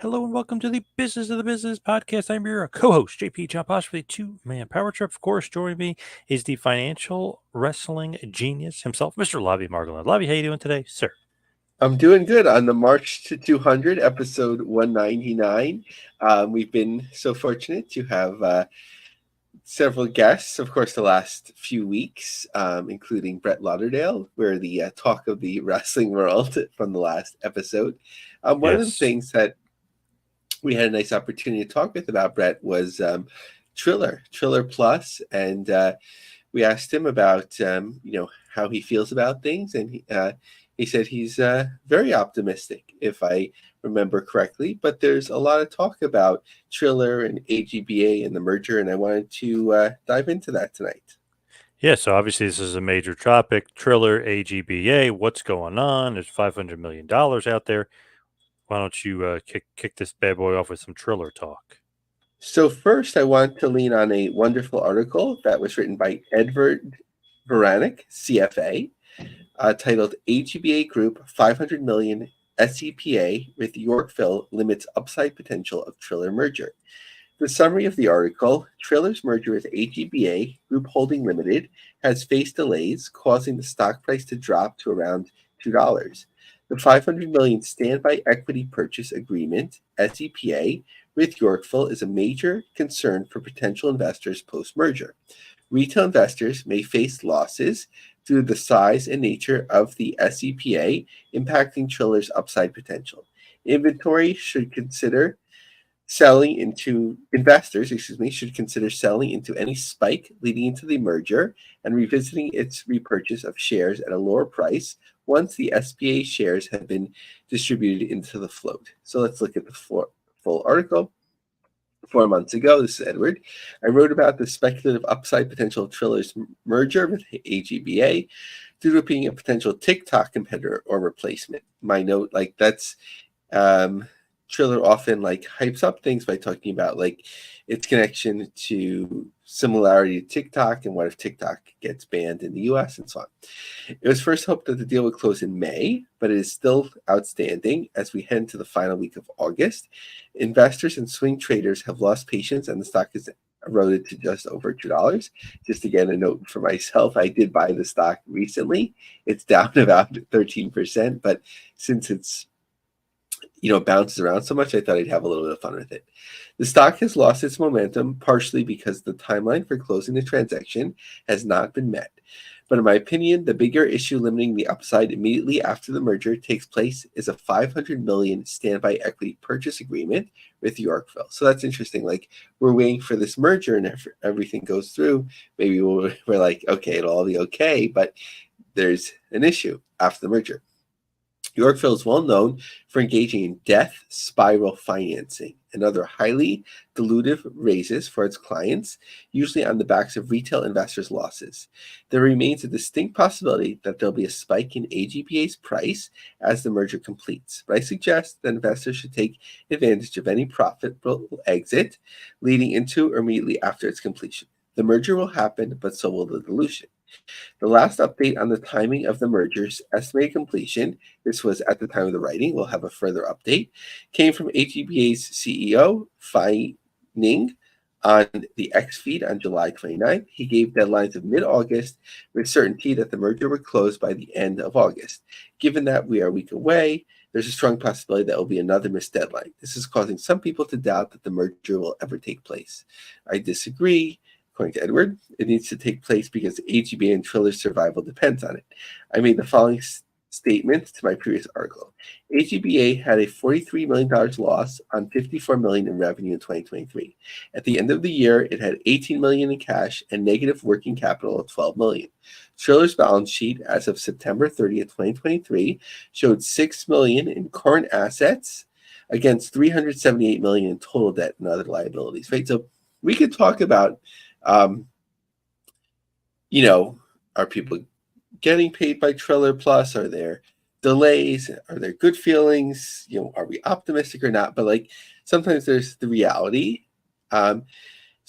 Hello and welcome to the Business of the Business podcast. I'm your co-host, JP John Posh, for the two-man power trip. Of course, joining me is the financial wrestling genius himself, Mr. Lavie Margolin. Lavie, how you doing today, sir? I'm doing good on the March to 200, episode 199. We've been so fortunate to have several guests, of course, the last few weeks, including Brett Lauderdale. We're the talk of the wrestling world from the last episode. One of the Yes. things that we had a nice opportunity to talk with about Brett was Triller Plus, and we asked him about how he feels about things, and he said he's very optimistic, if I remember correctly. But there's a lot of talk about Triller and AGBA and the merger, and I wanted to dive into that tonight. Yeah, so obviously this is a major topic. Triller, AGBA, what's going on? There's $500 million out there. Why don't you kick this bad boy off with some Triller talk? So first, I want to lean on a wonderful article that was written by Edward Veranek, CFA, titled AGBA Group 500 million SEPA with Yorkville limits upside potential of Triller merger. The summary of the article: Triller's merger with AGBA Group Holding Limited has faced delays, causing the stock price to drop to around $2. The 500 million standby equity purchase agreement (SEPA) with Yorkville is a major concern for potential investors post-merger. Retail investors may face losses due to the size and nature of the SEPA, impacting Triller's upside potential. Inventory should consider investors should consider selling into any spike leading into the merger and revisiting its repurchase of shares at a lower price once the SPA shares have been distributed into the float. So let's look at the full article. 4 months ago, this is Edward, I wrote about the speculative upside potential of Triller's merger with AGBA due to it being a potential TikTok competitor or replacement. My note, that's Triller often hypes up things by talking about its connection to similarity to TikTok and what if TikTok gets banned in the US and so on. It was first hoped that the deal would close in May, but it is still outstanding as we head into the final week of August. Investors and swing traders have lost patience and the stock has eroded to just over $2. Just again, a note for myself, I did buy the stock recently. It's down about 13%, but since it's bounces around so much, I thought I'd have a little bit of fun with it. The stock has lost its momentum, partially because the timeline for closing the transaction has not been met. But in my opinion, the bigger issue limiting the upside immediately after the merger takes place is a 500 million standby equity purchase agreement with Yorkville. So that's interesting. We're waiting for this merger, and if everything goes through, maybe we're like, okay, it'll all be okay. But there's an issue after the merger. Yorkville is well known for engaging in death spiral financing and other highly dilutive raises for its clients, usually on the backs of retail investors' losses. There remains a distinct possibility that there'll be a spike in AGBA's price as the merger completes, but I suggest that investors should take advantage of any profitable exit leading into or immediately after its completion. The merger will happen, but so will the dilution. The last update on the timing of the merger's estimated completion, this was at the time of the writing, we'll have a further update, came from AGBA's CEO, Fai Ning, on the X feed on July 29th. He gave deadlines of mid-August with certainty that the merger would close by the end of August. Given that we are a week away, there's a strong possibility that will be another missed deadline. This is causing some people to doubt that the merger will ever take place. I disagree. According to Edward, it needs to take place because AGBA and Triller's survival depends on it. I made the following statement to my previous article. AGBA had a $43 million loss on $54 million in revenue in 2023. At the end of the year, it had $18 million in cash and negative working capital of $12 million. Triller's balance sheet as of September 30th, 2023, showed $6 million in current assets against $378 million in total debt and other liabilities. Right, so we could talk about are people getting paid by Triller Plus? Are there delays? Are there good feelings? Are we optimistic or not? But sometimes there's the reality. So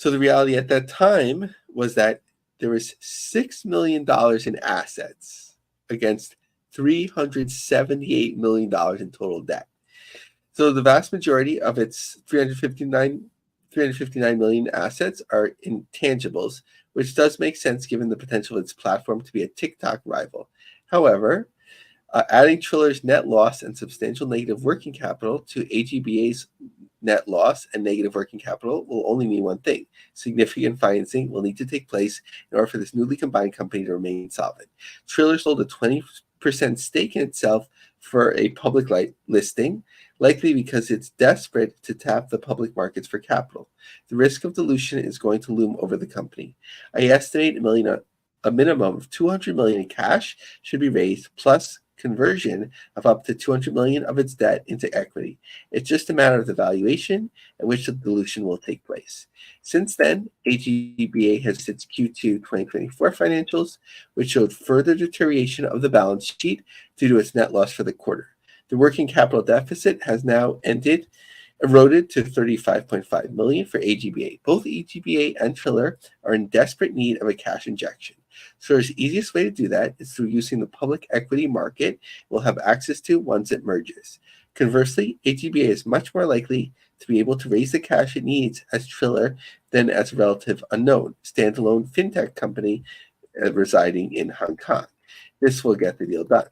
the reality at that time was that there was $6 million in assets against $378 million in total debt. So the vast majority of its 359 million assets are intangibles, which does make sense given the potential of its platform to be a TikTok rival. However, adding Triller's net loss and substantial negative working capital to AGBA's net loss and negative working capital will only mean one thing: significant financing will need to take place in order for this newly combined company to remain solvent. Triller sold a 20% stake in itself for a public listing, likely because it's desperate to tap the public markets for capital. The risk of dilution is going to loom over the company. I estimate a minimum of 200 million in cash should be raised, plus conversion of up to 200 million of its debt into equity. It's just a matter of the valuation at which the dilution will take place. Since then, AGBA has its Q2 2024 financials, which showed further deterioration of the balance sheet due to its net loss for the quarter. The working capital deficit has now eroded to 35.5 million for AGBA. Both AGBA and Triller are in desperate need of a cash injection. So the easiest way to do that is through using the public equity market we'll have access to once it merges. Conversely, AGBA is much more likely to be able to raise the cash it needs as Triller than as a relative unknown standalone fintech company residing in Hong Kong. This will get the deal done.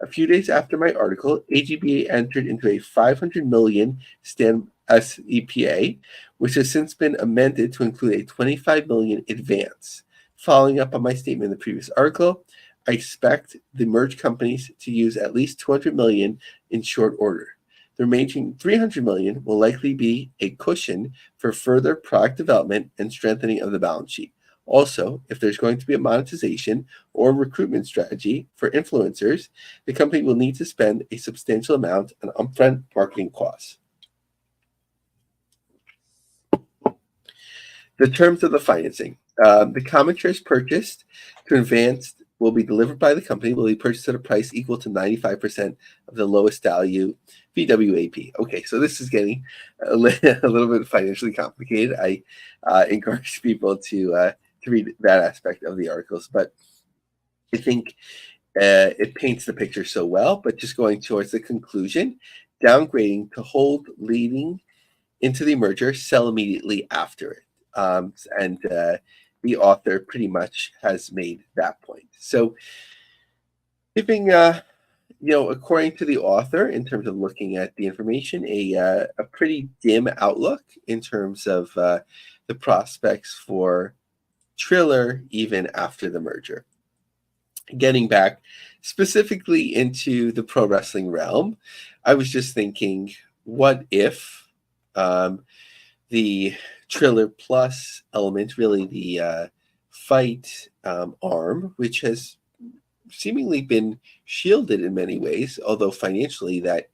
A few days after my article, AGBA entered into a 500 million SEPA, which has since been amended to include a 25 million advance. Following up on my statement in the previous article, I expect the merged companies to use at least 200 million in short order. The remaining 300 million will likely be a cushion for further product development and strengthening of the balance sheet. Also, if there's going to be a monetization or recruitment strategy for influencers, the company will need to spend a substantial amount on upfront marketing costs. The terms of the financing. The common shares purchased to advance will be delivered by the company, will be purchased at a price equal to 95% of the lowest value VWAP. Okay, so this is getting a little bit financially complicated. I encourage people to read that aspect of the articles, but I think it paints the picture so well. But just going towards the conclusion, downgrading to hold leading into the merger, sell immediately after it. And the author pretty much has made that point. So giving, according to the author, in terms of looking at the information, a pretty dim outlook in terms of the prospects for Triller even after the merger. Getting back specifically into the pro wrestling realm, I was just thinking, what if the Triller Plus element, really the fight arm, which has seemingly been shielded in many ways, although financially that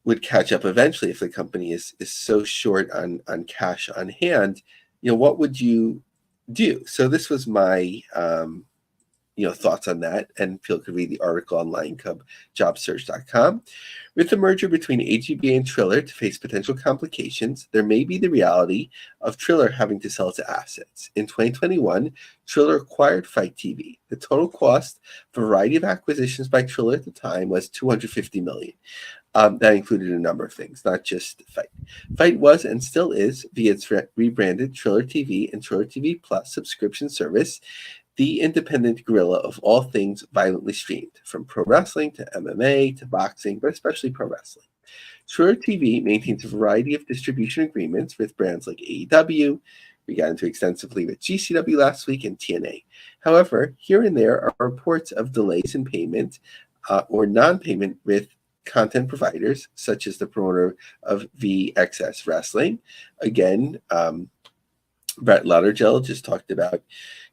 would catch up eventually if the company is so short on cash on hand, what would you do? So this was my thoughts on that, and people could read the article on LionCubJobSearch.com. With the merger between AGBA and Triller to face potential complications, there may be the reality of Triller having to sell its assets. In 2021, Triller acquired Fight TV. The total cost for a variety of acquisitions by Triller at the time was 250 million. That included a number of things, not just Fight. Fight was and still is, via its rebranded Triller TV and Triller TV Plus subscription service, the independent gorilla of all things violently streamed, from pro wrestling to MMA to boxing, but especially pro wrestling. Triller TV maintains a variety of distribution agreements with brands like AEW. We got into extensively with GCW last week and TNA. However, here and there are reports of delays in payment or non-payment with content providers, such as the promoter of VXS Wrestling. Again, Brett Lauderdale just talked about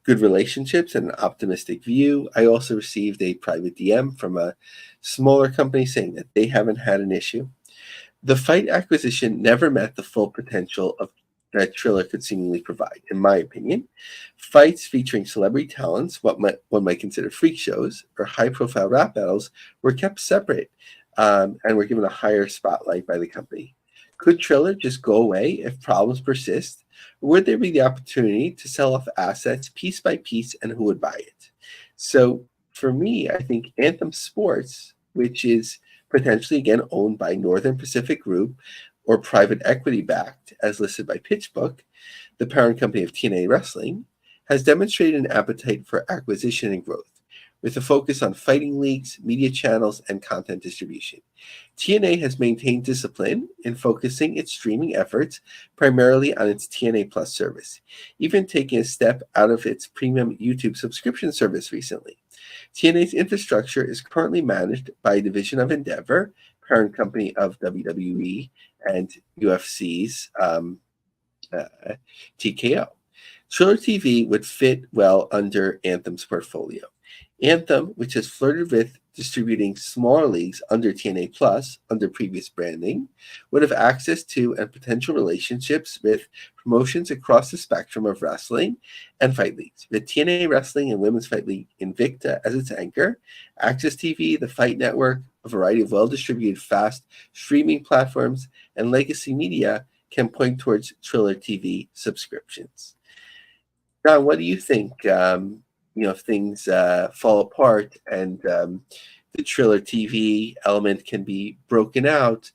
good relationships and an optimistic view. I also received a private DM from a smaller company saying that they haven't had an issue. The Fight acquisition never met the full potential of that Triller could seemingly provide, in my opinion. Fights featuring celebrity talents, what one might consider freak shows, or high-profile rap battles, were kept separate and were given a higher spotlight by the company. Could Triller just go away if problems persist? Or would there be the opportunity to sell off assets piece by piece, and who would buy it? So for me, I think Anthem Sports, which is potentially again owned by Northern Pacific Group or private equity backed, as listed by PitchBook, the parent company of TNA Wrestling, has demonstrated an appetite for acquisition and growth, with a focus on fighting leagues, media channels, and content distribution. TNA has maintained discipline in focusing its streaming efforts primarily on its TNA Plus service, even taking a step out of its premium YouTube subscription service recently. TNA's infrastructure is currently managed by a division of Endeavor, parent company of WWE and UFC's TKO. Triller TV would fit well under Anthem's portfolio. Anthem, which has flirted with distributing smaller leagues under TNA Plus under previous branding, would have access to and potential relationships with promotions across the spectrum of wrestling and fight leagues, with TNA Wrestling and Women's Fight League Invicta as its anchor, Access TV, the Fight Network, a variety of well-distributed fast streaming platforms, and legacy media can point towards Triller TV subscriptions. John, what do you think? If things fall apart and the Triller TV element can be broken out,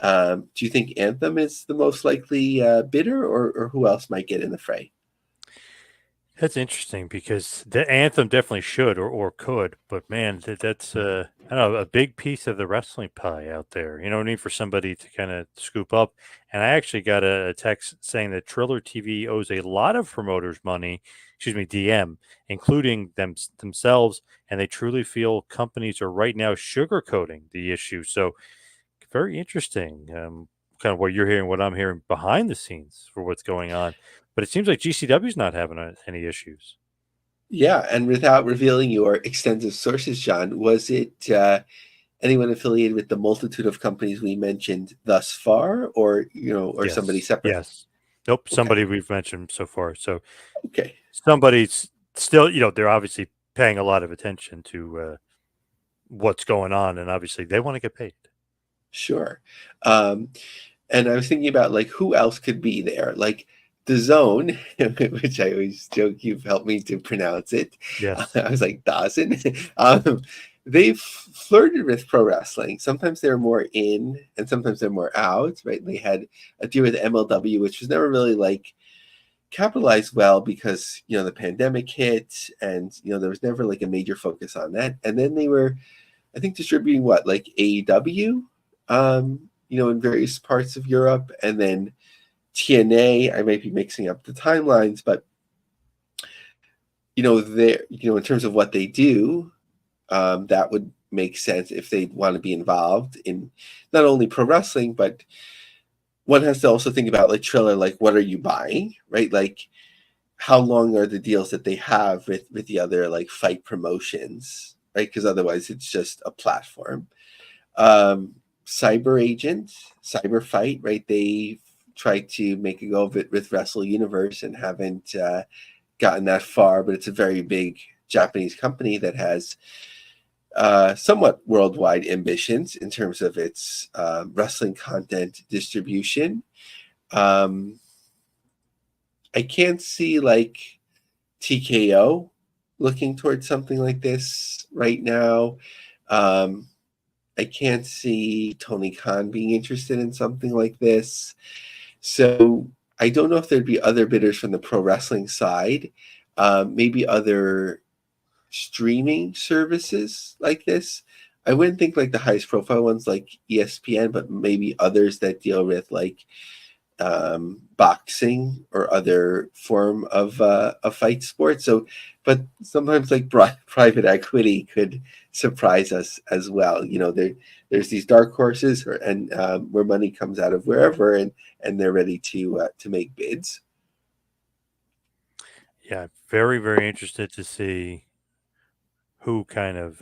do you think Anthem is the most likely bidder, or who else might get in the fray? That's interesting because the Anthem definitely should or could, but man, that's I don't know, a big piece of the wrestling pie out there. You know what I mean? For somebody to kind of scoop up. And I actually got a text saying that Triller TV owes a lot of promoters money, DM, including themselves, and they truly feel companies are right now sugarcoating the issue. So very interesting. Kind of what you're hearing, what I'm hearing behind the scenes for what's going on. But it seems like GCW's not having any issues. Yeah, and without revealing your extensive sources, John, was it anyone affiliated with the multitude of companies we mentioned thus far, or or somebody Yes. separate? Yes. Nope. Okay. Somebody we've mentioned so far. So Okay. somebody's still, they're obviously paying a lot of attention to what's going on, and obviously they want to get paid. Sure. And I was thinking about like who else could be there, like the Zone, which I always joke you've helped me to pronounce it. Yes. I was like Dawson. They've flirted with pro wrestling. Sometimes they're more in, and sometimes they're more out. Right? They had a deal with MLW, which was never really like capitalized well because the pandemic hit, and there was never like a major focus on that. And then they were, I think, distributing what, like AEW, in various parts of Europe, and then TNA. I might be mixing up the timelines, but they in terms of what they do, that would make sense if they want to be involved in not only pro wrestling, but one has to also think about like Triller, like what are you buying, right? Like how long are the deals that they have with the other like fight promotions, right? Because otherwise it's just a platform. Cyber Agent, Cyber Fight, right? They tried to make a go of it with Wrestle Universe and haven't gotten that far, but it's a very big Japanese company that has somewhat worldwide ambitions in terms of its wrestling content distribution. I can't see like TKO looking towards something like this right now. I can't see Tony Khan being interested in something like this. So I don't know if there'd be other bidders from the pro wrestling side, maybe other streaming services like this. I wouldn't think like the highest profile ones like ESPN, but maybe others that deal with like boxing or other form of a fight sport. So, but sometimes like private equity could surprise us as well. There's these dark horses, and where money comes out of wherever, and they're ready to make bids. Yeah, very, very interested to see who kind of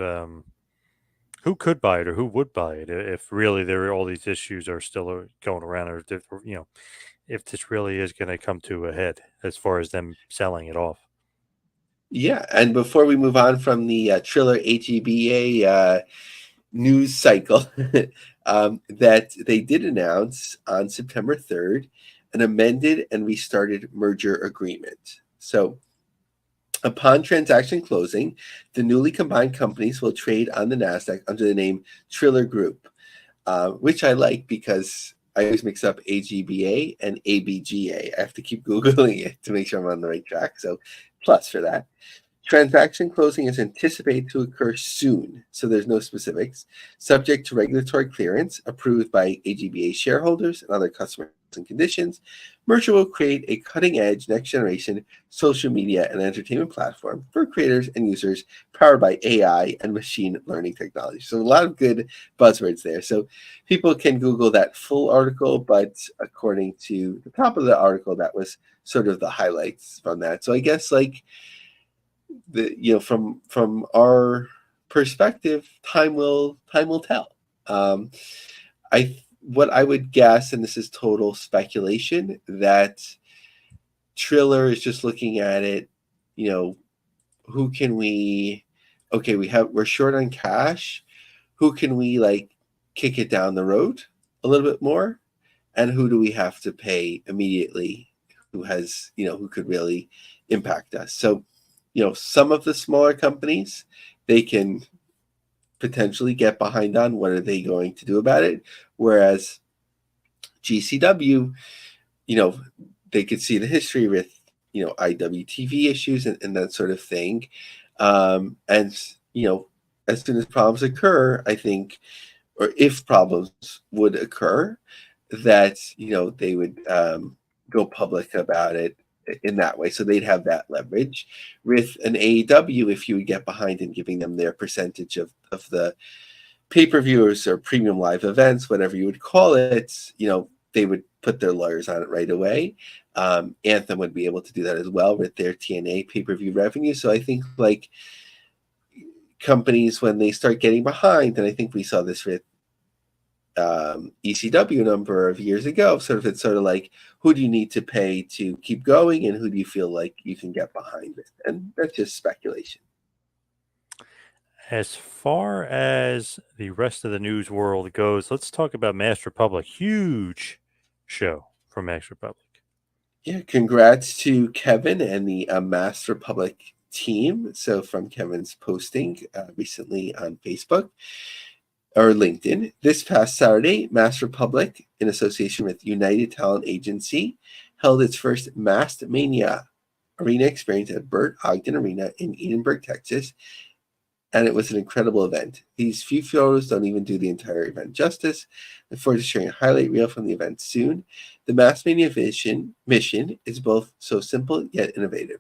who could buy it or who would buy it if really there are all these issues are still going around, or if this really is going to come to a head as far as them selling it off. Yeah, and before we move on from the Triller AGBA news cycle, that they did announce on September 3rd an amended and restarted merger agreement. So upon transaction closing, the newly combined companies will trade on the NASDAQ under the name Triller Group. which I like because I always mix up AGBA and ABGA. I have to keep Googling it to make sure I'm on the right track. So plus for that. Transaction closing is anticipated to occur soon, so there's no specifics, subject to regulatory clearance approved by AGBA shareholders and other customers and conditions. Merger will create a cutting-edge, next-generation social media and entertainment platform for creators and users powered by AI and machine learning technology. So a lot of good buzzwords there. So people can Google that full article, but according to the top of the article, that was sort of the highlights from that. So I guess from our perspective, time will tell. What I would guess, and this is total speculation, that Triller is just looking at it. Who can we? Okay, we're short on cash. Who can we kick it down the road a little bit more, and who do we have to pay immediately? Who could really impact us? So some of the smaller companies, they can potentially get behind on what are they going to do about it. Whereas GCW, they could see the history with, IWTV issues and that sort of thing. And, as soon as problems occur, I think, or if problems would occur, that, they would go public about it in that way. So they'd have that leverage. With an AEW, if you would get behind in giving them their percentage of the pay-per-viewers or premium live events, whatever you would call it, they would put their lawyers on it right away. Anthem would be able to do that as well with their TNA pay-per-view revenue. So I think companies, when they start getting behind, and I think we saw this with ECW a number of years ago, it's sort of like, who do you need to pay to keep going, and who do you feel like you can get behind it? And that's just speculation. As far as the rest of the news world goes, let's talk about Master Republic. Huge show from Master Republic. Yeah, congrats to Kevin and the Master Republic team. So from Kevin's posting recently on Facebook or LinkedIn, this past Saturday, Master Republic, in association with United Talent Agency, held its first Masked Mania arena experience at Burt Ogden Arena in Edinburgh, Texas. And it was an incredible event. These few photos don't even do the entire event justice. I look forward to sharing a highlight reel from the event soon. The Masked Mania mission is both so simple yet innovative.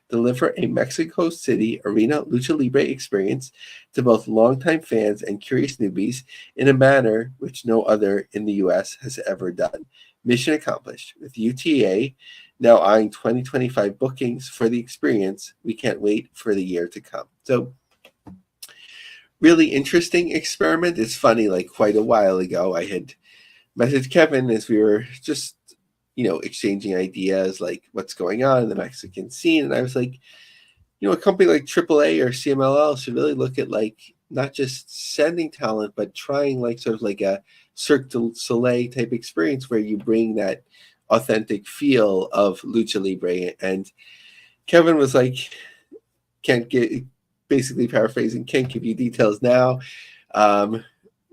Deliver a Mexico City arena lucha libre experience to both longtime fans and curious newbies in a manner which no other in the U.S. has ever done. Mission accomplished. With UTA now eyeing 2025 bookings for the experience, we can't wait for the year to come. So, really interesting experiment. It's funny, quite a while ago, I had messaged Kevin as we were just, exchanging ideas, what's going on in the Mexican scene. And I was like, a company like AAA or CMLL should really look at not just sending talent, but trying sort of a Cirque du Soleil type experience where you bring that authentic feel of lucha libre. And Kevin was like, basically paraphrasing, can't give you details now.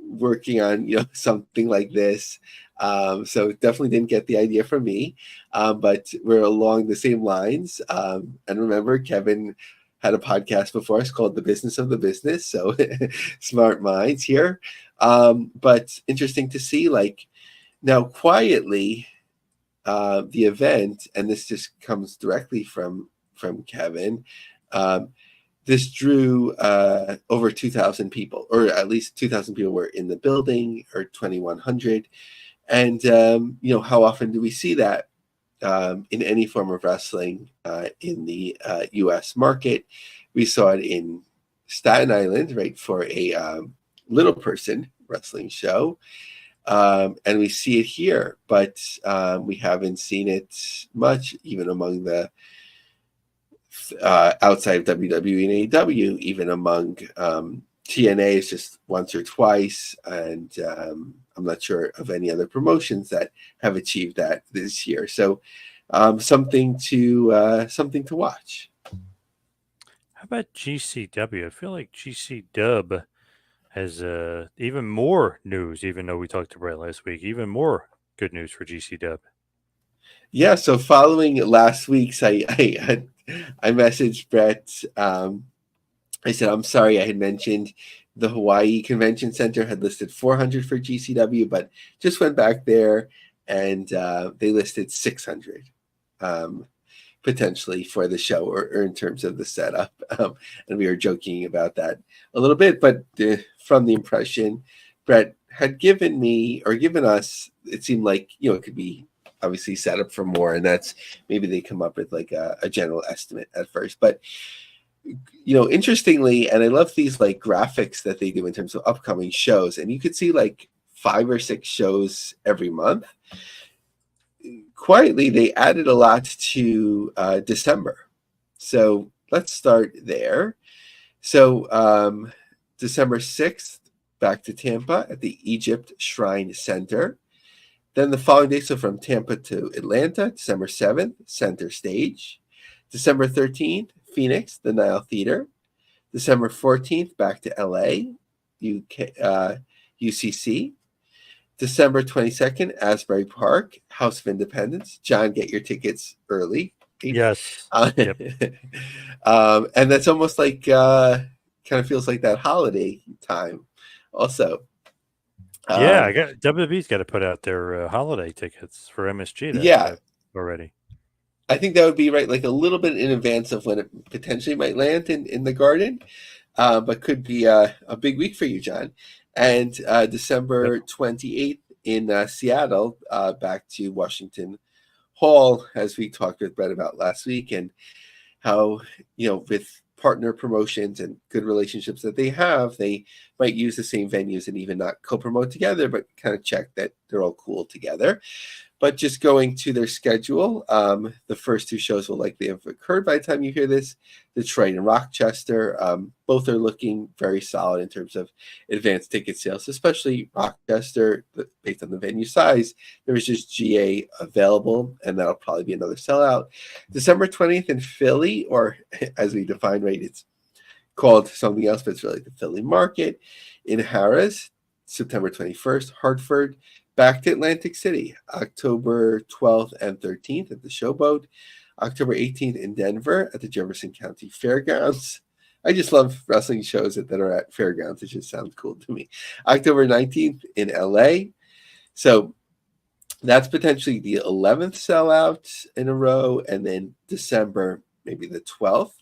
Working on something like this. So definitely didn't get the idea from me, but we're along the same lines. And remember, Kevin had a podcast before us called The Business of the Business. So smart minds here. But interesting to see now quietly the event, and this just comes directly from Kevin. This drew over 2,000 people, or at least 2,000 people were in the building, or 2,100. And, how often do we see that in any form of wrestling in the U.S. market? We saw it in Staten Island, right, for a little person wrestling show. And we see it here, but we haven't seen it much, even among the outside of WWE and AEW, even among TNA is just once or twice, and I'm not sure of any other promotions that have achieved that this year. So something to watch. How about GCW? I feel like GCW has even more news, even though we talked to Brett last week, even more good news for GCW. Yeah, so following last week's, I messaged Brett. I said, I'm sorry, I had mentioned the Hawaii Convention Center had listed 400 for GCW, but just went back there and they listed 600 potentially for the show, or in terms of the setup. And we were joking about that a little bit, but from the impression Brett had given me, or given us, it seemed like, it could be obviously set up for more, and that's maybe they come up with like a general estimate at first. But interestingly, and I love these like graphics that they do in terms of upcoming shows, and you could see like 5 or 6 shows every month. Quietly, they added a lot to December. So let's start there. So December 6th, back to Tampa at the Egypt Shrine Center. Then the following day, so from Tampa to Atlanta, December 7th, Center Stage. December 13th, Phoenix, the Nile Theater. December 14th, back to LA, UCC. December 22nd, Asbury Park, House of Independence. John, get your tickets early. Yes. Yep. And that's almost like, kind of feels like that holiday time also. Yeah, I got WWE's got to put out their holiday tickets for MSG already. I think that would be right, like a little bit in advance of when it potentially might land in the Garden, but could be a big week for you, John. And December 28th in Seattle, back to Washington Hall, as we talked with Brett about last week, and how, with partner promotions and good relationships that they have, they might use the same venues and even not co-promote together, but kind of check that they're all cool together. But just going to their schedule, the first 2 shows will likely have occurred by the time you hear this. Detroit and Rochester, both are looking very solid in terms of advanced ticket sales, especially Rochester, based on the venue size. There was just GA available, and that'll probably be another sellout. December 20th in Philly, or as we define, right, it's called something else, but it's really the Philly Market. In Harris, September 21st, Hartford. Back to Atlantic City, October 12th and 13th at the Showboat. October 18th in Denver at the Jefferson County Fairgrounds. I just love wrestling shows that are at fairgrounds. It just sounds cool to me. October 19th in LA. So that's potentially the 11th sellout in a row. And then December, maybe the 12th.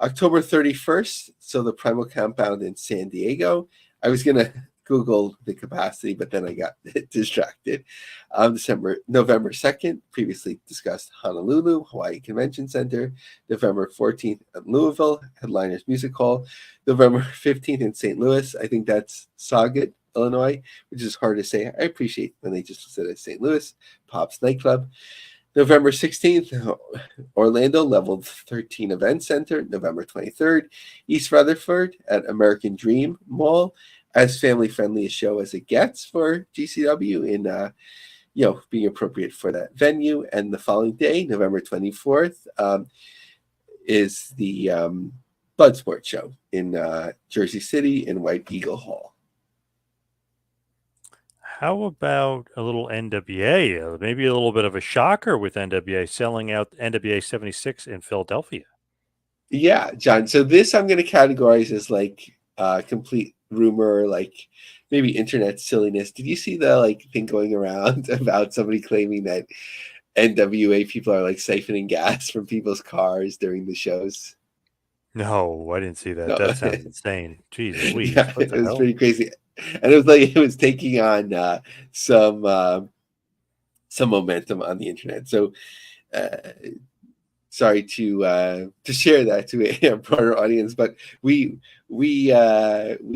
October 31st, so the Primal Compound in San Diego. I was going to Google the capacity, but then I got distracted. November 2nd, previously discussed Honolulu, Hawaii Convention Center. November 14th at Louisville, Headliners Music Hall. November 15th in St. Louis. I think that's Sauget, Illinois, which is hard to say. I appreciate when they just said it, St. Louis, Pop's Nightclub. November 16th, Orlando Level 13 Event Center. November 23rd, East Rutherford at American Dream Mall. As family-friendly a show as it gets for GCW in, being appropriate for that venue. And the following day, November 24th, is the Bloodsport show in Jersey City in White Eagle Hall. How about a little NWA? Maybe a little bit of a shocker with NWA selling out NWA 76 in Philadelphia. Yeah, John. So this I'm going to categorize as like complete rumor, like maybe internet silliness. Did you see the thing going around about somebody claiming that NWA people are like siphoning gas from people's cars during the shows? No, I didn't see that. No. That sounds insane. Jeez Louise. Yeah, What it the was hell? pretty crazy. And it was taking on some momentum on the internet. So sorry to share that to a broader audience, but we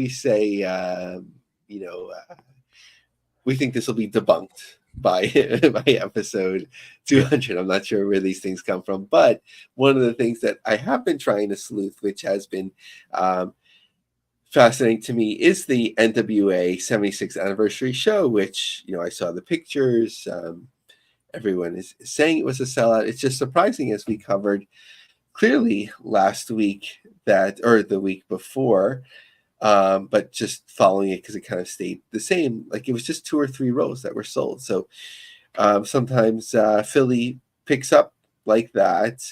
say we think this will be debunked by by episode 200. I'm not sure where these things come from, but one of the things that I have been trying to sleuth, which has been fascinating to me, is the NWA 76th anniversary show, which I saw the pictures. Everyone is saying it was a sellout. It's just surprising, as we covered clearly last week, or the week before, but just following it because it kind of stayed the same. Like it was just 2 or 3 rows that were sold. So sometimes Philly picks up like that.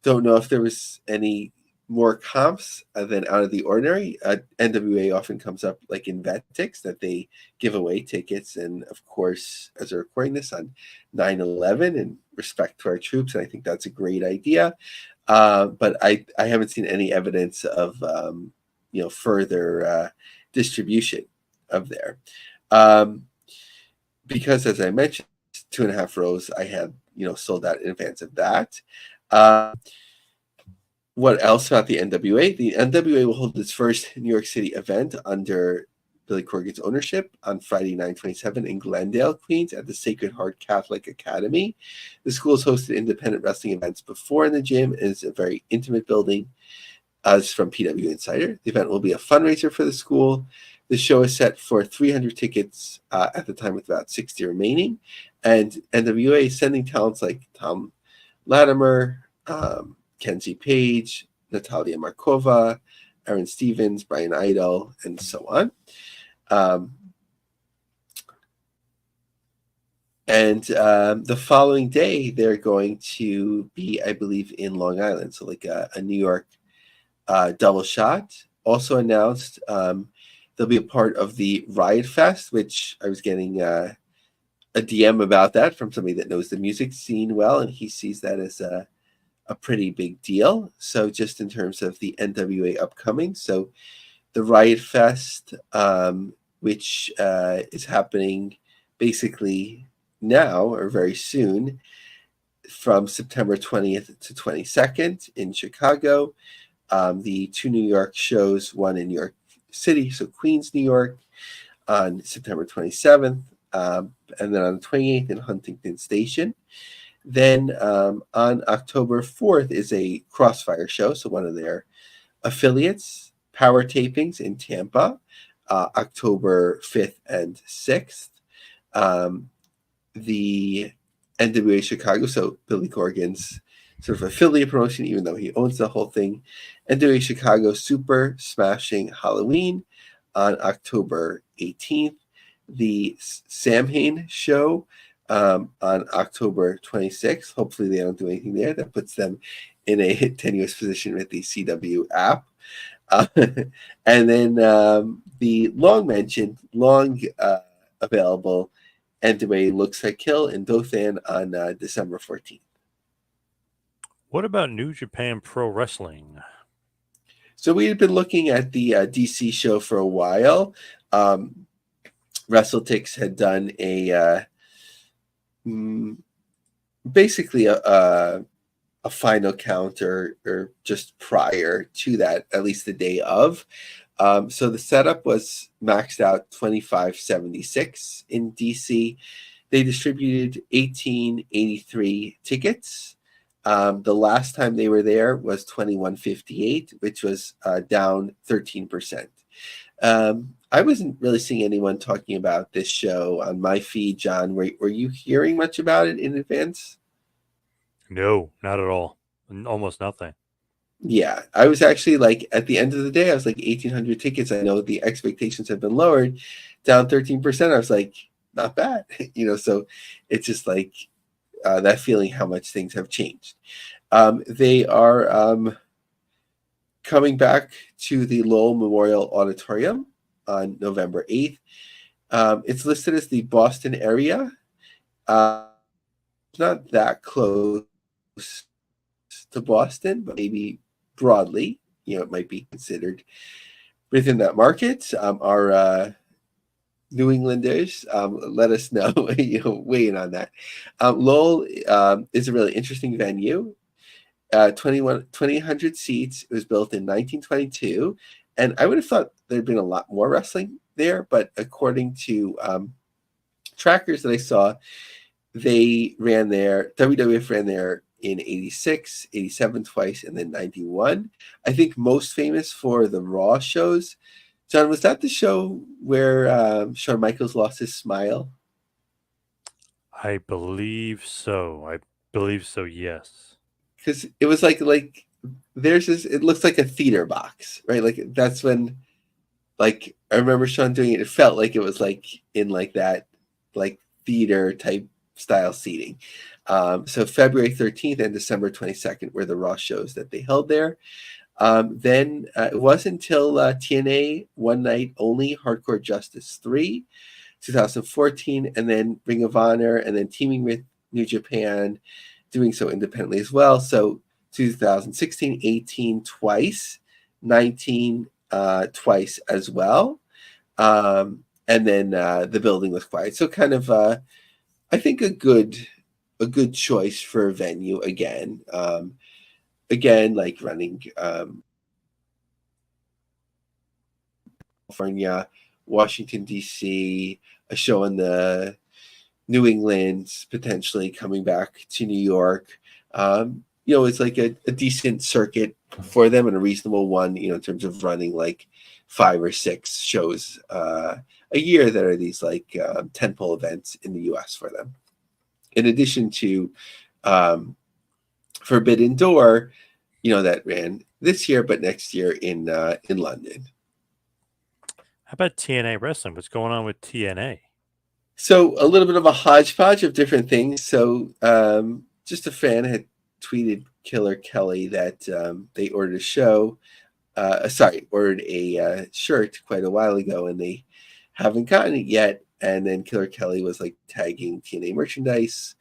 Don't know if there was any more comps than out of the ordinary. NWA often comes up like in Vetix that they give away tickets. And of course, as we're recording this on 9/11, in respect to our troops, and I think that's a great idea. But I haven't seen any evidence of further distribution of there. Because as I mentioned, 2.5 rows I had sold out in advance of that. What else about the NWA? The NWA will hold its first New York City event under Billy Corgan's ownership on Friday, 9/27 in Glendale, Queens, at the Sacred Heart Catholic Academy. The school has hosted independent wrestling events before in the gym and is a very intimate building, as from PW Insider. The event will be a fundraiser for the school. The show is set for 300 tickets at the time, with about 60 remaining. And NWA is sending talents like Tom Latimer, Kenzie Page, Natalia Markova, Aaron Stevens, Brian Idol, and so on. The following day, they're going to be, I believe, in Long Island. So like a New York double shot. Also announced they'll be a part of the Riot Fest, which I was getting a DM about that from somebody that knows the music scene well, and he sees that as a pretty big deal. So just in terms of the NWA upcoming, so the Riot Fest, which is happening basically now or very soon, from September 20th to 22nd in Chicago. The 2 New York shows, one in New York City, so Queens, New York, on September 27th, and then on the 28th in Huntington Station. Then on October 4th is a Crossfire show, so one of their affiliates, Power Tapings in Tampa, October 5th and 6th. The NWA Chicago, so Billy Corgan's sort of affiliate promotion, even though he owns the whole thing. NWA Chicago Super Smashing Halloween on October 18th. The Samhain show on October 26th. Hopefully they don't do anything there that puts them in a tenuous position with the CW app. And then the long available NWA Looks Like Kill in Dothan on December 14th. What about New Japan Pro Wrestling? So we had been looking at the DC show for a while. WrestleTix had done a basically a final count or just prior to that, at least the day of. So the setup was maxed out 2576 in DC. They distributed 1883 tickets. The last time they were there was 2158, which was down 13%. I wasn't really seeing anyone talking about this show on my feed, John. Were you hearing much about it in advance? No, not at all. Almost nothing. Yeah, I was actually like, at the end of the day, I was like 1,800 tickets. I know the expectations have been lowered, down 13%. I was like, not bad, so it's just like that feeling how much things have changed. They are coming back to the Lowell Memorial Auditorium on November 8th. It's listed as the Boston area. It's not that close to Boston, but maybe broadly, it might be considered within that market. Our New Englanders, let us know, weigh in on that. Lowell is a really interesting venue. 2,100 seats. It was built in 1922, and I would have thought there'd been a lot more wrestling there, but according to trackers that I saw, WWF ran there in 86, 87 twice, and then 91. I think most famous for the Raw shows. John, was that the show where Shawn Michaels lost his smile? I believe so. Yes. Because it was like there's this, it looks like a theater box, right? Like that's when like I remember Sean doing it. It felt like it was like in like that like theater type style seating. So February 13th and December 22nd were the Raw shows that they held there. Then it wasn't until TNA One Night Only Hardcore Justice 3, 2014, and then Ring of Honor, and then teaming with New Japan, doing so independently as well. So 2016, 18 twice, 19 twice as well. And then the building was quiet. So kind of, I think a good choice for a venue again. Again, like running California, Washington, D.C., a show in the New England, potentially coming back to New York. It's like a decent circuit for them and a reasonable one, in terms of running like 5 or 6 shows a year that are these like tentpole events in the U.S. for them. In addition to Forbidden Door, that ran this year, but next year in London. How about TNA Wrestling? What's going on with TNA? So a little bit of a hodgepodge of different things. So just a fan had tweeted Killer Kelly that they ordered a show. Ordered a shirt quite a while ago, and they haven't gotten it yet. And then Killer Kelly was like tagging TNA merchandise.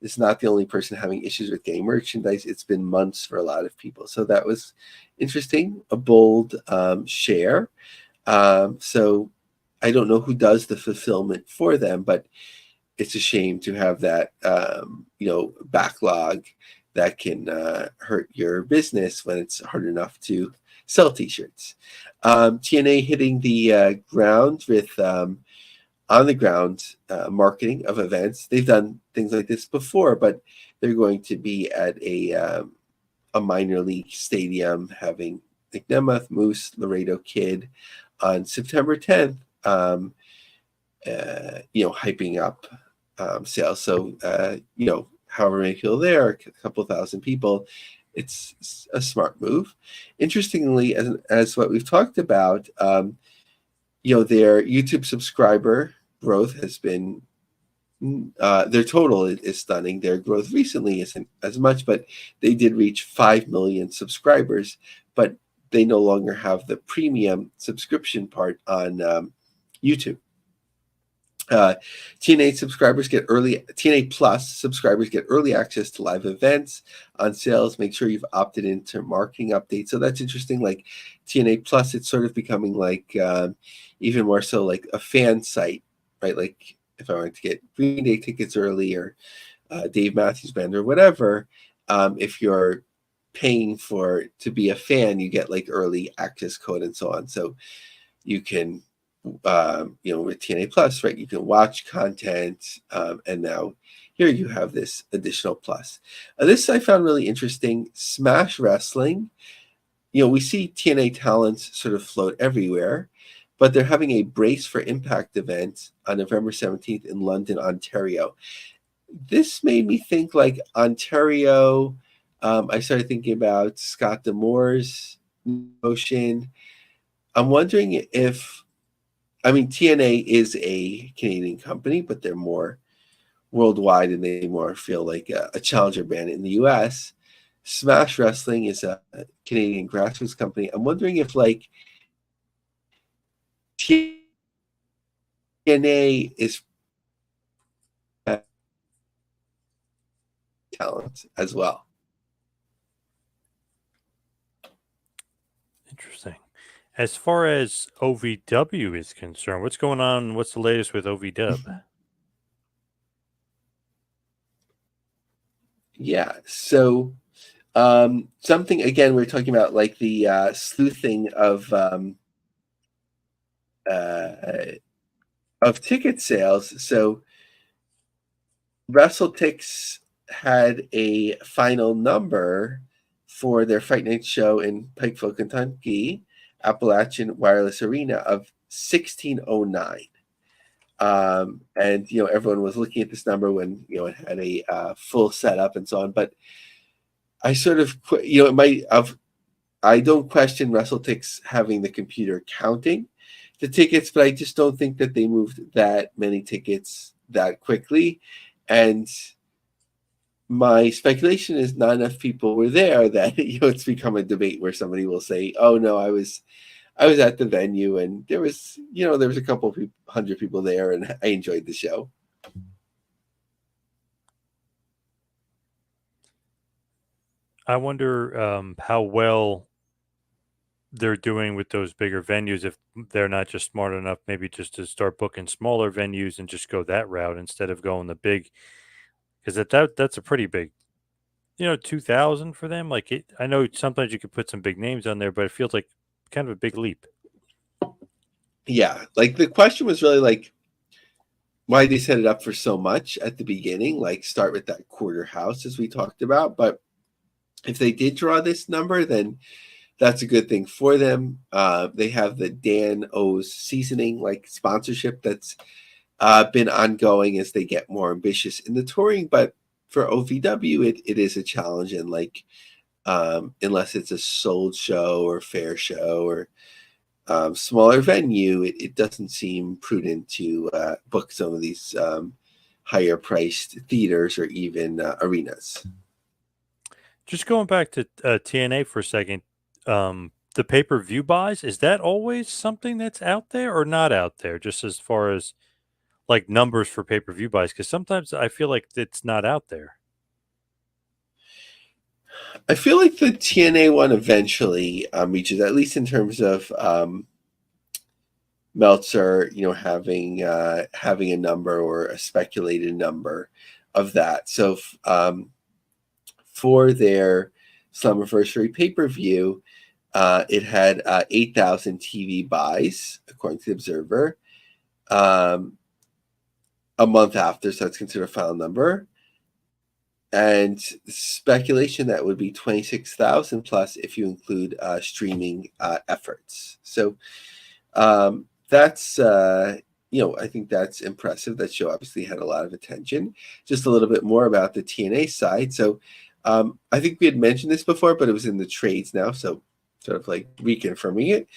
It's not the only person having issues with getting merchandise. It's been months for a lot of people. So that was interesting, a bold share. So I don't know who does the fulfillment for them, but it's a shame to have that, backlog that can hurt your business when it's hard enough to sell T-shirts. TNA hitting the ground with on-the-ground marketing of events. They've done things like this before, but they're going to be at a minor league stadium having Nick Nemeth, Moose, Laredo Kid on September 10th. Hyping up sales. So, however many people there, a couple thousand people, it's a smart move. Interestingly, as what we've talked about, their YouTube subscriber growth has been, their total is stunning. Their growth recently isn't as much, but they did reach 5 million subscribers, but they no longer have the premium subscription part on YouTube. TNA Plus subscribers get early access to live events on sales. Make sure you've opted into marketing updates. So that's interesting. Like TNA Plus, it's sort of becoming like even more so like a fan site, right? Like if I wanted to get Green Day tickets early or Dave Matthews Band or whatever, if you're paying to be a fan, you get like early access code and so on. So you can with TNA Plus, right? You can watch content, and now here you have this additional plus. This I found really interesting. Smash Wrestling. We see TNA talents sort of float everywhere, but they're having a Brace for Impact event on November 17th in London, Ontario. This made me think like Ontario. I started thinking about Scott D'Amore's motion. I'm wondering if TNA is a Canadian company, but they're more worldwide and they more feel like a challenger brand in the US. Smash Wrestling is a Canadian grassroots company. I'm wondering if like TNA is talent as well. Interesting. As far as OVW is concerned, what's going on? What's the latest with OVW? Yeah. So something again, we're talking about like the sleuthing of ticket sales. So WrestleTix had a final number for their Fight Night show in Pikeville, Kentucky, Appalachian Wireless Arena of 1609. And everyone was looking at this number when it had a full setup and so on. But I sort of it might have. I don't question WrestleTix having the computer counting, the tickets, but I just don't think that they moved that many tickets that quickly. And my speculation is not enough people were there that it's become a debate where somebody will say, "Oh no, I was at the venue and there was a couple of hundred people there and I enjoyed the show." I wonder how well they're doing with those bigger venues if they're not just smart enough maybe just to start booking smaller venues and just go that route instead of going the big, because that's a pretty big, 2000 for them. Like I know sometimes you could put some big names on there, but it feels like kind of a big leap. Yeah, like the question was really like why they set it up for so much at the beginning, like start with that quarter house as we talked about. But if they did draw this number, then that's a good thing for them. They have the Dan O's seasoning like sponsorship that's been ongoing as they get more ambitious in the touring. But for OVW, it is a challenge, and like unless it's a sold show or fair show or smaller venue, it doesn't seem prudent to book some of these higher priced theaters or even arenas. Just going back to TNA for a second, the pay-per-view buys, is that always something that's out there or not out there, just as far as like numbers for pay-per-view buys? Because sometimes I feel like it's not out there. I feel like the TNA one eventually reaches, at least in terms of Meltzer, having a number or a speculated number of that. So for their Slammiversary pay-per-view, it had 8,000 TV buys, according to the Observer, a month after, so that's considered a final number. And speculation that would be 26,000 plus if you include streaming efforts. So that's I think that's impressive. That show obviously had a lot of attention. Just a little bit more about the TNA side. So I think we had mentioned this before, but it was in the trades now, so sort of like reconfirming it.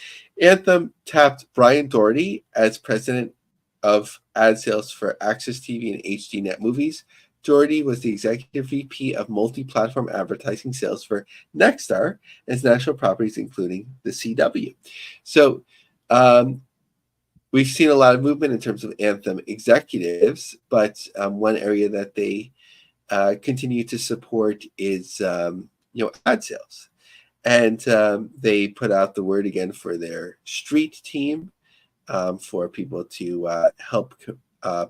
Anthem tapped Brian Doherty as president of ad sales for Access TV and HDNet Movies. Doherty was the executive VP of multi-platform advertising sales for Nexstar and its national properties, including the CW. So we've seen a lot of movement in terms of Anthem executives, but one area that they continue to support is ad sales. And they put out the word again for their street team for people to help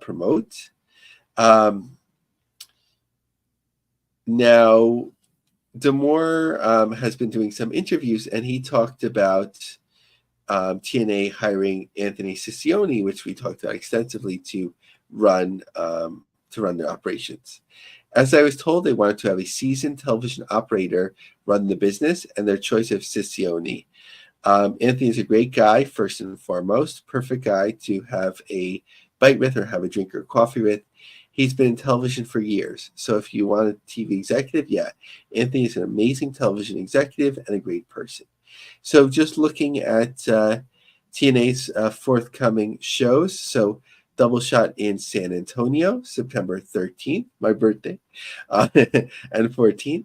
promote. Now, Damore has been doing some interviews, and he talked about TNA hiring Anthony Ciccione, which we talked about extensively, to run their operations. As I was told, they wanted to have a seasoned television operator run the business, and their choice of Ciccione. Anthony is a great guy, first and foremost, perfect guy to have a bite with or have a drink or coffee with. He's been in television for years. So if you want a TV executive, yeah, Anthony is an amazing television executive and a great person. So just looking at TNA's forthcoming shows. So Double Shot in San Antonio, September 13th, my birthday, and 14th.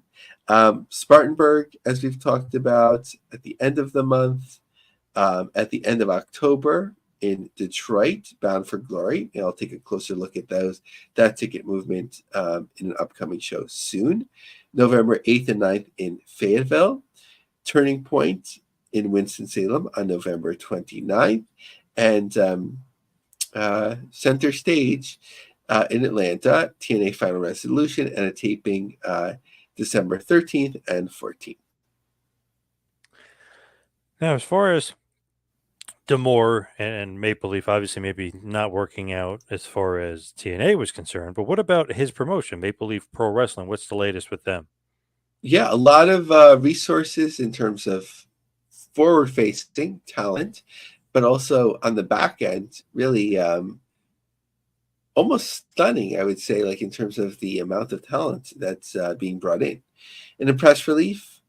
Spartanburg, as we've talked about, at the end of the month. At the end of October in Detroit, Bound for Glory. And I'll take a closer look at that ticket movement in an upcoming show soon. November 8th and 9th in Fayetteville. Turning Point in Winston-Salem on November 29th. And Center Stage in Atlanta, TNA Final Resolution, and a taping December 13th and 14th. Now, as far as Damore and Maple Leaf, obviously maybe not working out as far as TNA was concerned, but what about his promotion, Maple Leaf Pro Wrestling? What's the latest with them? Yeah, a lot of resources in terms of forward-facing talent, but also on the back end, really almost stunning, I would say, like in terms of the amount of talent that's being brought in. In a press release,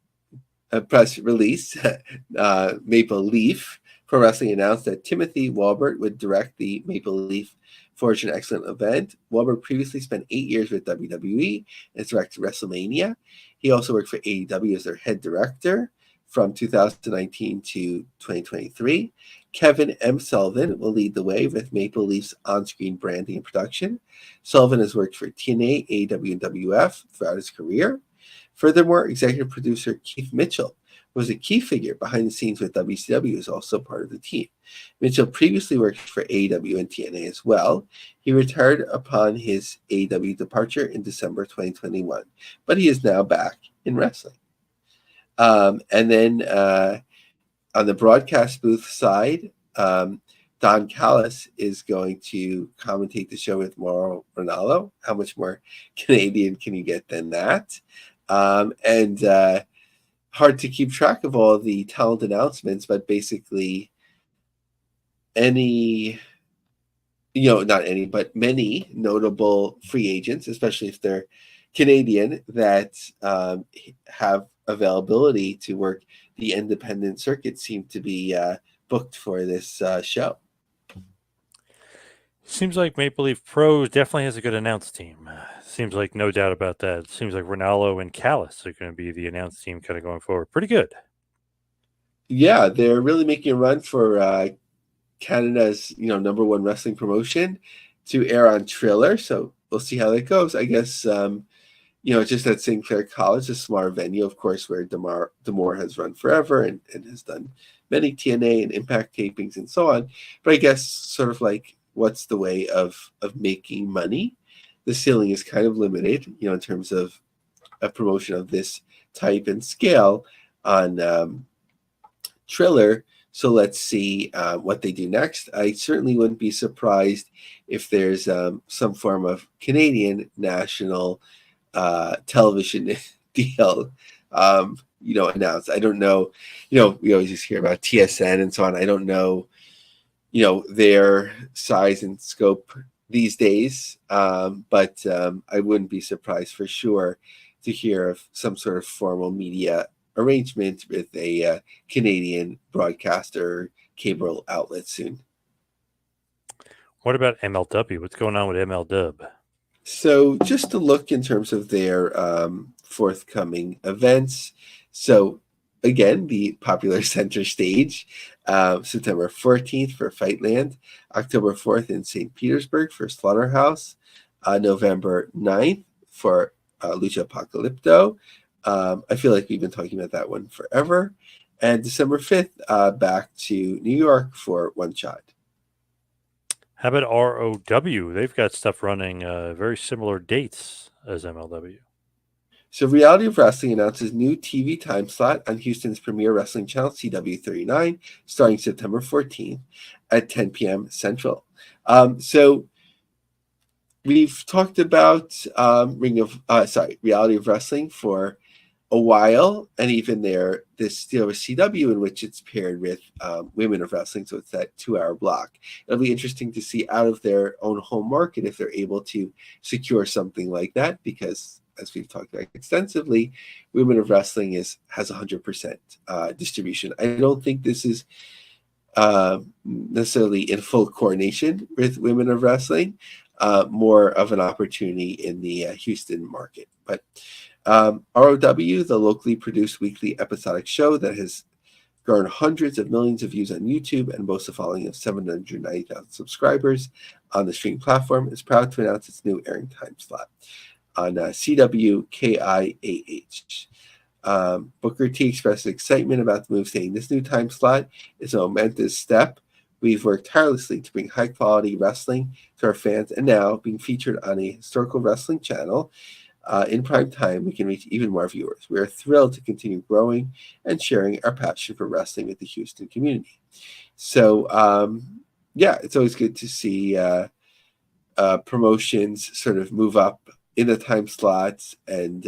Maple Leaf Pro Wrestling announced that Timothy Walbert would direct the Maple Leaf Forge an Excellent event. Walbert previously spent 8 years with WWE and directed WrestleMania. He also worked for AEW as their head director from 2019 to 2023. Kevin M. Sullivan will lead the way with Maple Leaf's on-screen branding and production. Sullivan has worked for TNA, AEW, and WF throughout his career. Furthermore, executive producer Keith Mitchell was a key figure behind the scenes with WCW, is also part of the team. Mitchell previously worked for AEW and TNA as well. He retired upon his AEW departure in December 2021, but he is now back in wrestling. And then on the broadcast booth side, Don Callis is going to commentate the show with Mauro Ranallo. How much more Canadian can you get than that? And hard to keep track of all the talent announcements, but basically many notable free agents, especially if they're Canadian, that have availability to work the independent circuit seem to be booked for this show. Seems like Maple Leaf Pros definitely has a good announce team. Seems like no doubt about that. Seems like Ronaldo and Callis are going to be the announce team kind of going forward. Pretty good. Yeah, they're really making a run for Canada's number one wrestling promotion to air on Triller. So we'll see how that goes. I guess just at St. Clair College, a smart venue, of course, where D'Amore has run forever and has done many TNA and Impact tapings and so on. But I guess sort of like, what's the way of making money? The ceiling is kind of limited, in terms of a promotion of this type and scale on Triller. So let's see what they do next. I certainly wouldn't be surprised if there's some form of Canadian national television deal, announced. I don't know. We always just hear about TSN and so on. I don't know, their size and scope these days. But I wouldn't be surprised for sure to hear of some sort of formal media arrangement with a Canadian broadcaster cable outlet soon. What about MLW? What's going on with MLW? So just to look in terms of their forthcoming events. So again, the popular center stage, September 14th for Fightland, October 4th in St. Petersburg for Slaughterhouse, November 9th for Lucha Apocalypto. I feel like we've been talking about that one forever. And December 5th, back to New York for One Shot. How about ROW? They've got stuff running very similar dates as MLW. So Reality of Wrestling announces new TV time slot on Houston's premier wrestling channel, CW39, starting September 14th at 10 p.m. Central. So we've talked about Reality of Wrestling for a while, and even this deal with CW in which it's paired with Women of Wrestling, so it's that 2-hour block. It'll be interesting to see out of their own home market if they're able to secure something like that, because as we've talked about extensively, Women of Wrestling has 100% distribution. I don't think this is necessarily in full coordination with Women of Wrestling, more of an opportunity in the Houston market. But ROW, the locally produced weekly episodic show that has garnered hundreds of millions of views on YouTube and boasts a following of 790,000 subscribers on the streaming platform, is proud to announce its new airing time slot on CW KIAH. Booker T expressed excitement about the move, saying, "This new time slot is a momentous step. We've worked tirelessly to bring high-quality wrestling to our fans, and now, being featured on a historical wrestling channel in prime time, we can reach even more viewers. We are thrilled to continue growing and sharing our passion for wrestling with the Houston community." So, it's always good to see promotions sort of move up in the time slots and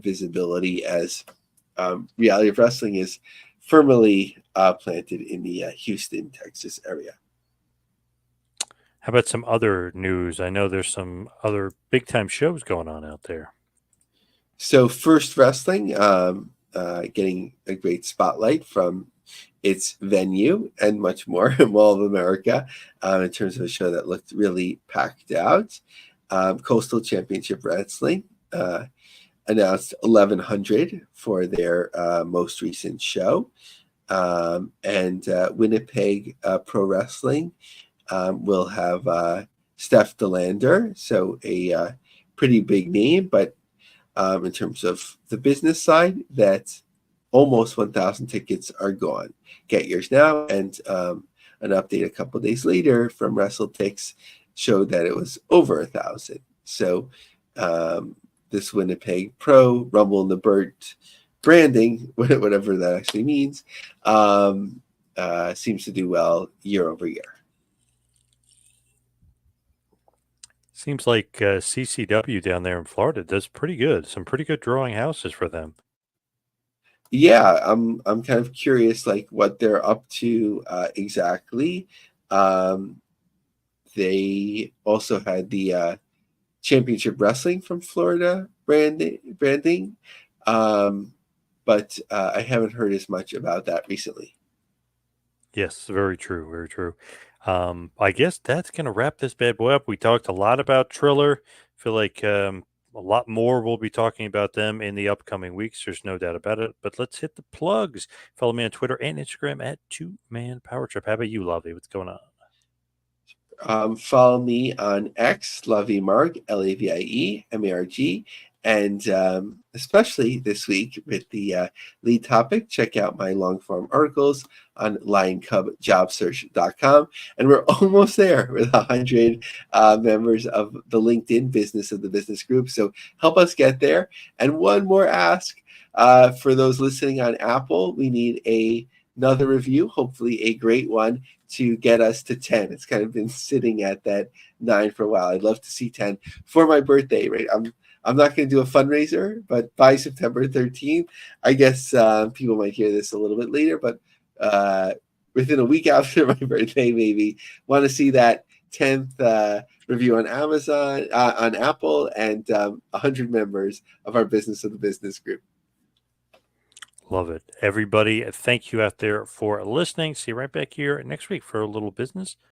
visibility as Reality of Wrestling is firmly planted in the Houston, Texas area. How about some other news? I know there's some other big-time shows going on out there. So First Wrestling getting a great spotlight from its venue and much more, Mall of America, in terms of a show that looked really packed out. Coastal Championship Wrestling announced 1,100 for their most recent show. And Winnipeg Pro Wrestling will have Steph DeLander, so a pretty big name, but in terms of the business side, that almost 1,000 tickets are gone. Get yours now. And an update a couple days later from WrestleTix showed that it was over 1,000. So this Winnipeg Pro, Rumble in the Burt branding, whatever that actually means, seems to do well year over year. Seems like CCW down there in Florida does pretty good. Some pretty good drawing houses for them. Yeah, I'm kind of curious, like what they're up to exactly. They also had the Championship Wrestling from Florida branding, but I haven't heard as much about that recently. Yes, very true, very true. I guess that's going to wrap this bad boy up. We talked a lot about Triller. Feel like a lot more we'll be talking about them in the upcoming weeks. There's no doubt about it. But let's hit the plugs. Follow me on Twitter and Instagram at Two Man Power Trip. How about you, Lavie? What's going on? Follow me on X, Lavie Marg, LAVIE, MARG, and especially this week with the lead topic, check out my long form articles on lioncubjobsearch.com. And we're almost there with 100 members of the LinkedIn Business of the Business Group. So help us get there. And one more ask for those listening on Apple, we need another review, hopefully a great one, to get us to 10. It's kind of been sitting at that 9 for a while. I'd love to see 10 for my birthday, right? I'm not going to do a fundraiser, but by September 13th, I guess people might hear this a little bit later, but within a week after my birthday, maybe, want to see that 10th review on Amazon, on Apple, and 100 members of our Business of the Business Group. Love it. Everybody, thank you out there for listening. See you right back here next week for a little business